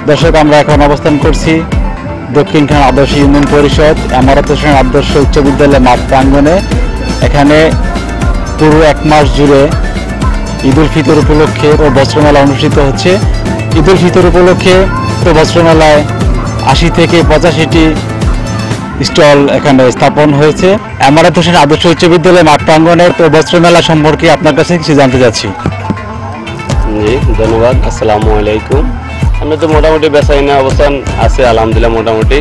দর্শক, আমরা এখন অবস্থান করছি দক্ষিণখান আদর্শ ইউনিয়ন পরিষদ এমারত হোসেন আদর্শ উচ্চ বিদ্যালয় মাঠ প্রাঙ্গণে। এখানে পুরো 1 মাস জুড়ে ঈদ উল ফিতর উপলক্ষে ও বস্ত্রমেলা অনুষ্ঠিত হচ্ছে। ঈদ উল ফিতর উপলক্ষে তো বস্ত্রমেলায় 80 থেকে 85টি স্টল এখানে স্থাপন হয়েছে। এমারত হোসেন আদর্শ উচ্চ বিদ্যালয় মাঠ প্রাঙ্গণের তো বস্ত্রমেলা সম্পর্কে আপনার কাছে কিছু জানতে চাচ্ছি। জি, ধন্যবাদ। আসসালামু আলাইকুম। আমরা তো মোটামুটি বেচাকেনা অবস্থান আছে আলহামদুলিল্লাহ মোটামুটি,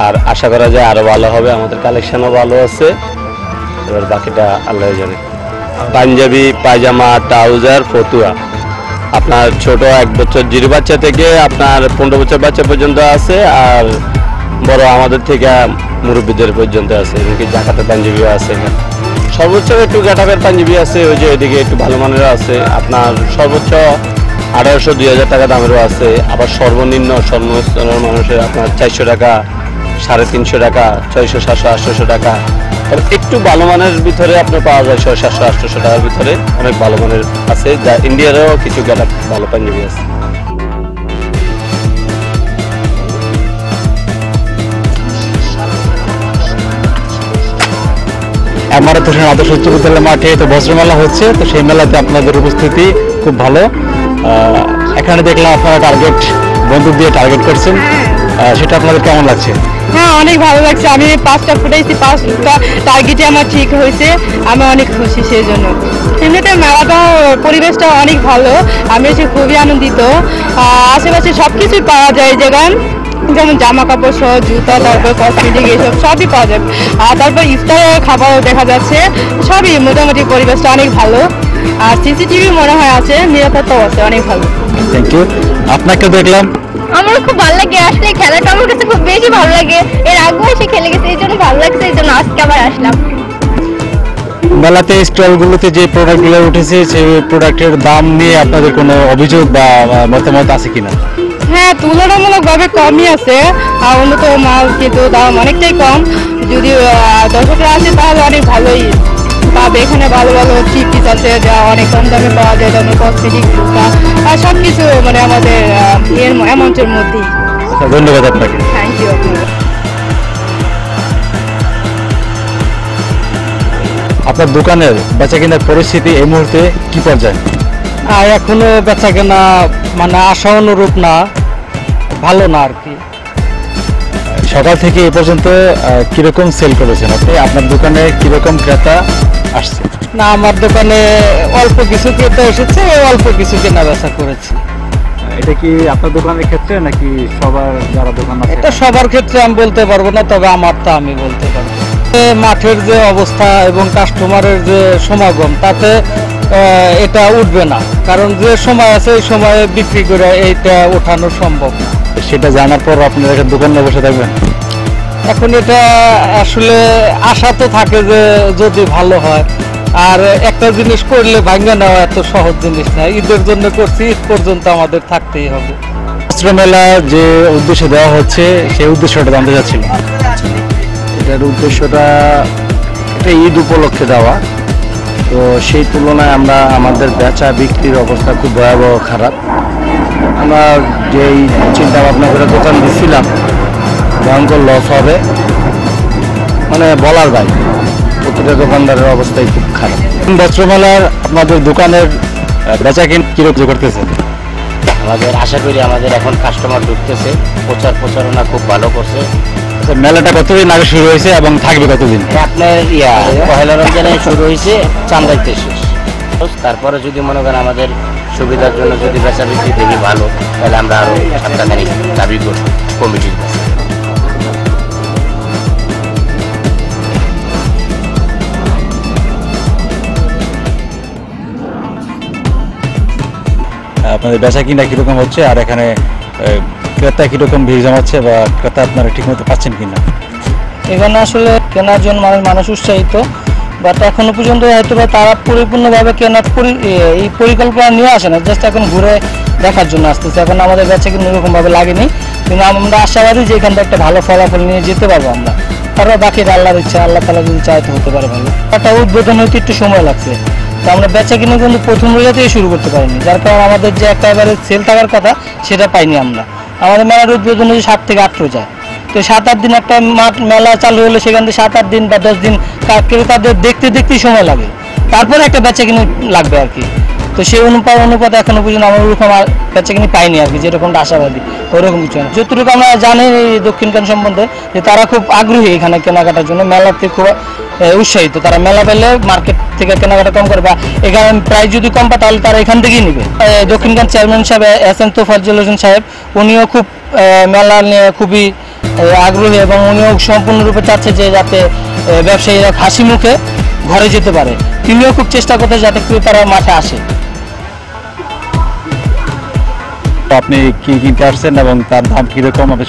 আর আশা করা যায় আরও ভালো হবে। আমাদের কালেকশনও ভালো আছে, এবার বাকিটা আল্লাহ জানে। পাঞ্জাবি, পায়জামা, ট্রাউজার, ফতুয়া আপনার ছোট 1 বছর জিরো বাচ্চা থেকে আপনার 15 বছর বাচ্চা পর্যন্ত আছে, আর বড় আমাদের থেকে মুরব্বীদের পর্যন্ত আছে। এমনকি জাকাতের পাঞ্জাবিও আছে। সর্বোচ্চ একটু গ্যাটাপের পাঞ্জাবি আছে, ওই যে এদিকে একটু ভালো মানেরও আছে। আপনার সর্বোচ্চ 1800-2000 টাকা দামেরও আছে। আবার সর্বনিম্ন সর্বস্তরের মানুষের আপনার 400 টাকা, 350 টাকা, 600, 700, 800 টাকা। একটু ভালো মানের ভিতরে আপনার পাওয়া যায় 600, 700, 800 টাকার ভিতরে অনেক ভালো মানের আছে, যা ইন্ডিয়ারও কিছু গ্যাটাপ ভালো পাঞ্জাবি আছে। এমারত হোসেন আদর্শ উচ্চ বিদ্যালয় মাঠে তো বস্ত্রমেলা হচ্ছে, তো সেই মেলাতে আপনাদের উপস্থিতি খুব ভালো। এখানে দেখলাম আপনারা বন্দুক দিয়ে টার্গেট করছেন, সেটা আপনাদের কেমন লাগছে? হ্যাঁ, অনেক ভালো লাগছে। আমি 5টা ফুটাইছি, 5টা টার্গেটে আমার ঠিক হয়েছে। আমি অনেক খুশি সেই জন্য। এমনিতে মেলাটা পরিবেশটা অনেক ভালো, আমি এসে খুবই আনন্দিত। আশেপাশে সব কিছুই পাওয়া যায়, যেমন জামা কাপড় সহ জুতা, তারপর কসমেটিক, এইসব সবই পাওয়া যায়। আর তারপর ইফতারের খাবারও দেখা যাচ্ছে। সবই মোটামুটি পরিবেশটা অনেক ভালো। আর সিসিটিভি মনে হয় আছে, নিরাপত্তাও আছে, অনেক ভালো। Thank you. আপনাকে দেখলাম, আমার খুব ভালো লাগে। আসলে খেলাটা আমার কাছে খুব বেশি ভালো লাগে। এর আগেও এসে খেলে গেছে, এই জন্য ভালো লাগছে, এই জন্য আজকে আবার আসলাম। মেলাতে স্টলগুলোতে যে প্রোডাক্টগুলো উঠেছে সেই প্রোডাক্টের দাম নিয়ে আপনাদের কোনো অভিযোগ বা মতামত আছে কিনা? হ্যাঁ, তুলনামূলকভাবে কমই আছে। আর উন্নত মাল কিন্তু দাম অনেকটাই কম। যদি দর্শকরা আসে তাহলে অনেক ভালোই পাবে। এখানে ভালো ভালো পিস আছে যা অনেক কম দামে পাওয়া যায়, যেমন কসমেটিক, জুতা আর সব কিছু মানে আমাদের অ্যামাউন্টের মধ্যেই। ধন্যবাদ আপনাকে। থ্যাংক ইউ আপনাকে। আপনার দোকানের বেচাকেনার পরিস্থিতি এই মুহূর্তে কি পর্যায়ে? আর এখনো বেচাকেনা মানে আশা অনুরূপ না, ভালো না আর কি। সকাল থেকে এ পর্যন্ত কিরকম সেল করেছেন আপনি? আপনার দোকানে কিরকম ক্রেতা আসছে? না, আমার দোকানে অল্প কিছু ক্রেতা এসেছে, অল্প কিছু কেনা বেচা করেছি। এটা কি আপনার দোকানের ক্ষেত্রে নাকি সবার যারা দোকান আছে? এটা সবার ক্ষেত্রে আমি বলতে পারবো না, তবে আমারটা আমি বলতে পারবো। মাঠের যে অবস্থা এবং কাস্টমারের যে সমাগম, তাতে এটা উঠবে না, কারণ যে সময় আছে এই সময়ে বিক্রি করে এইটা ওঠানো সম্ভব না। সেটা জানার পর আপনারা একটা দোকানে বসে থাকবেন? এখন এটা আসলে আশা তো থাকে যে যদি ভালো হয়, আর একটা জিনিস করলে ভাঙা নেওয়া এত সহজ জিনিস না। ঈদের জন্য করছি, ঈদ পর্যন্ত আমাদের থাকতেই হবে। বস্ত্রমেলা যে উদ্দেশ্য দেওয়া হচ্ছে সেই উদ্দেশ্যটা জানতে চাচ্ছিলাম। এটার উদ্দেশ্যটা এটা ঈদ উপলক্ষে দেওয়া, তো সেই তুলনায় আমাদের বেচা বিক্রির অবস্থা খুব ভয়াবহ খারাপ। আমরা যেই চিন্তা ভাবনা করে দোকান দিচ্ছিলাম, ভয়ঙ্কর লস হবে, মানে বলার বাইরে। প্রতিটা দোকানদারের অবস্থাই খুব খারাপ। বস্ত্রমেলার আপনাদের দোকানের বেচাকেনা কিরকম করতেছে? আমাদের আশা করি আমাদের এখন কাস্টমার ঢুকতেছে, প্রচারণা খুব ভালো করছে। মেলাটা কতদিন আগে শুরু হয়েছে এবং থাকবে কতদিন? আপনার পহেলা রমজানে শুরু হয়েছে, চান্দাইতে শেষ। তারপরে যদি মনে করেন আমাদের সুবিধার জন্য যদি বেচা বিক্রি দেখি ভালো, তাহলে আমরা আরো সপ্তাহখানিক দাবি করব কমিটির কাছে। আপনাদের বেচাকেনা কিরকম হচ্ছে, আর এখানে ক্রেতা কিরকম ভিড় জমাচ্ছে বা ক্রেতা আপনারা ঠিকমতো পাচ্ছেন কিনা? এখানে আসলে কেনার জন্য মানুষ উৎসাহিত, বাট এখনো পর্যন্ত হয়তো বা তারা পরিপূর্ণভাবে কেনার এই পরিকল্পনা নিয়ে আসে না, জাস্ট এখন ঘুরে দেখার জন্য আসতেছে। এখন আমাদের বেচা কিন্তু এরকমভাবে লাগেনি, কিন্তু আমরা আশাবাদী যে এখান থেকে একটা ভালো ফলাফল নিয়ে যেতে পারবো আমরা। তারপর বাকি আল্লাহর ইচ্ছা, আল্লাহ তাআলা যদি চায় তো হতে পারে ভালো। একটা উদ্বোধন হইতে একটু সময় লাগছে, তো আমরা বেচা কিনে কিন্তু প্রথম রোজা থেকে শুরু করতে পারিনি, যার কারণে আমাদের যে একটা এবারে সেল থাকার কথা সেটা পাইনি আমরা। আমাদের মেলার উদ্বোধন হচ্ছে 7 থেকে 8 রোজা, তো 7-8 দিন একটা মেলা চালু হলে সেখান থেকে 7-8 দিন বা 10 দিন ক্রেতাদের দেখতেই সময় লাগে, তারপরে একটা বেচা কিনে লাগবে আর কি। তো সেই অনুপাতে এখনো পর্যন্ত আমরা ওরকম বেচা কিনে পাইনি আর কি, যেরকমটা আশাবাদী ওরকম কিছু না। যতটুকু আমরা জানি এই দক্ষিণখান সম্বন্ধে যে তারা খুব আগ্রহী এখানে কেনাকাটার জন্য, মেলাতে খুব উৎসাহিত। তারা মেলা পেলে মার্কেট থেকে কেনাকাটা কম করে বা এখানে প্রাইস যদি কম পায় তাহলে তারা এখান থেকেই নেবে। দক্ষিণখান চেয়ারম্যান সাহেব এস.এম. তোফাজ্জল হোসেন সাহেব, উনিও খুব মেলা নিয়ে খুবই আগ্রহী এবং উনিও সম্পূর্ণরূপে চাচ্ছে যে যাতে ব্যবসায়ীরা হাসি মুখে ঘরে যেতে পারে। তিনিও খুব চেষ্টা করতে যাতে ক্রেতারা মাঠে আসে। আপনি কি কিনতে আসছেন এবং তার দাম কীরকম আপনি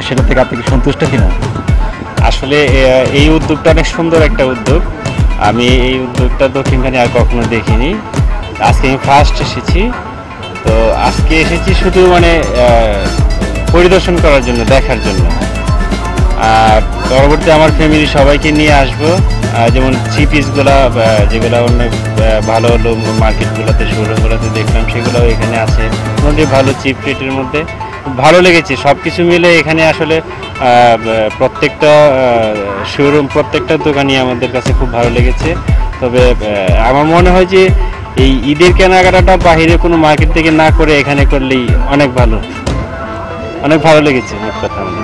সেটা থেকে আপনি কি সন্তুষ্ট কিনা? আসলে এই উদ্যোগটা অনেক সুন্দর একটা উদ্যোগ। আমি এই উদ্যোগটা দক্ষিণখানে আর কখনো দেখিনি। আজকে আমি ফার্স্ট এসেছি, তো আজকে এসেছি শুধু মানে পরিদর্শন করার জন্য, দেখার জন্য। আর পরবর্তী আমার ফ্যামিলি সবাইকে নিয়ে আসবো। যেমন থ্রি পিসগুলা যেগুলো অন্য ভালো মার্কেটগুলোতে শোরুমগুলোতে দেখলাম সেগুলোও এখানে আছে, মোটামুটি ভালো চিপ রেটের মধ্যে ভালো লেগেছে। সব কিছু মিলে এখানে আসলে প্রত্যেকটা শোরুম, প্রত্যেকটা দোকানই আমাদের কাছে খুব ভালো লেগেছে। তবে আমার মনে হয় যে এই ঈদের কেনাকাটাটা বাহিরে কোনো মার্কেট থেকে না করে এখানে করলেই অনেক ভালো লেগেছে মোট কথা আমাদের।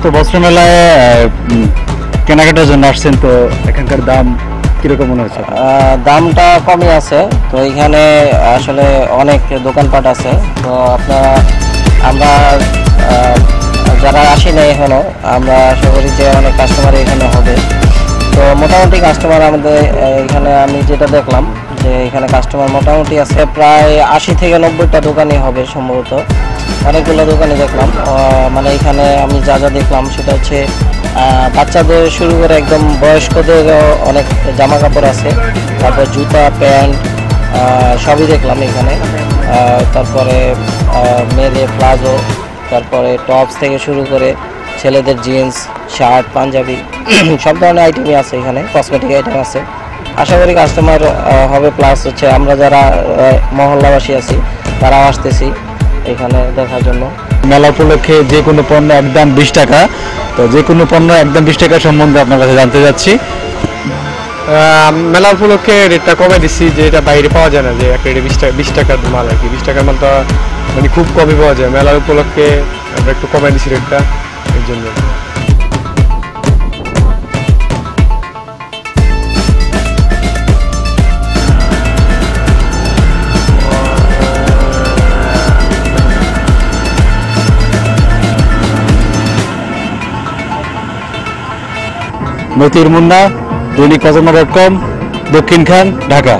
তো বস্ত্র মেলায় কেনাকাটার জন্য আসছেন, তো এখানকার দাম কিরকম মনে হচ্ছে? দামটা কমই আছে, তো এখানে আসলে অনেক দোকানপাট আছে। তো আমরা যারা আসি না এখনো, আমরা আশা করি যে অনেক কাস্টমার এখানে হবে। তো মোটামুটি কাস্টমার আমাদের এখানে আমি যেটা দেখলাম যে এখানে কাস্টমার মোটামুটি আছে প্রায় 80 থেকে 90টা দোকানই হবে সম্ভবত। অনেকগুলো দোকানে দেখলাম, মানে এখানে আমি যা দেখলাম সেটা হচ্ছে বাচ্চাদের শুরু করে একদম বয়স্কদের অনেক জামা কাপড় আছে, তারপর জুতা, প্যান্ট সবই দেখলাম এখানে। তারপরে মেয়েদের প্লাজো, তারপরে টপস থেকে শুরু করে ছেলেদের জিন্স, শার্ট, পাঞ্জাবি সব ধরনের আইটেমই আছে এখানে, কসমেটিক আইটেম আছে। আশা করি কাস্টমার হবে, প্লাস হচ্ছে আমরা যারা মহল্লাবাসী আছি তারাও আসতেছি এখানে দেখার জন্য। মেলা উপলক্ষে যে কোনো পণ্য একদম 20 টাকা, তো যে কোনো পণ্য একদম 20 টাকা সম্বন্ধে আপনার কাছে জানতে যাচ্ছি। মেলা উপলক্ষে রেটটা কমে দিচ্ছি, যে এটা বাইরে পাওয়া যায় না, যে একটা রেটে 20 টাকার মাল আর কি। 20 টাকার মালটা মানে খুব কমই পাওয়া যায়। মেলার উপলক্ষে আমরা একটু কমে দিচ্ছি রেটটা, এর জন্য। মতিউর মুন্না, দৈনিক কসমো.com, দক্ষিণখান, ঢাকা।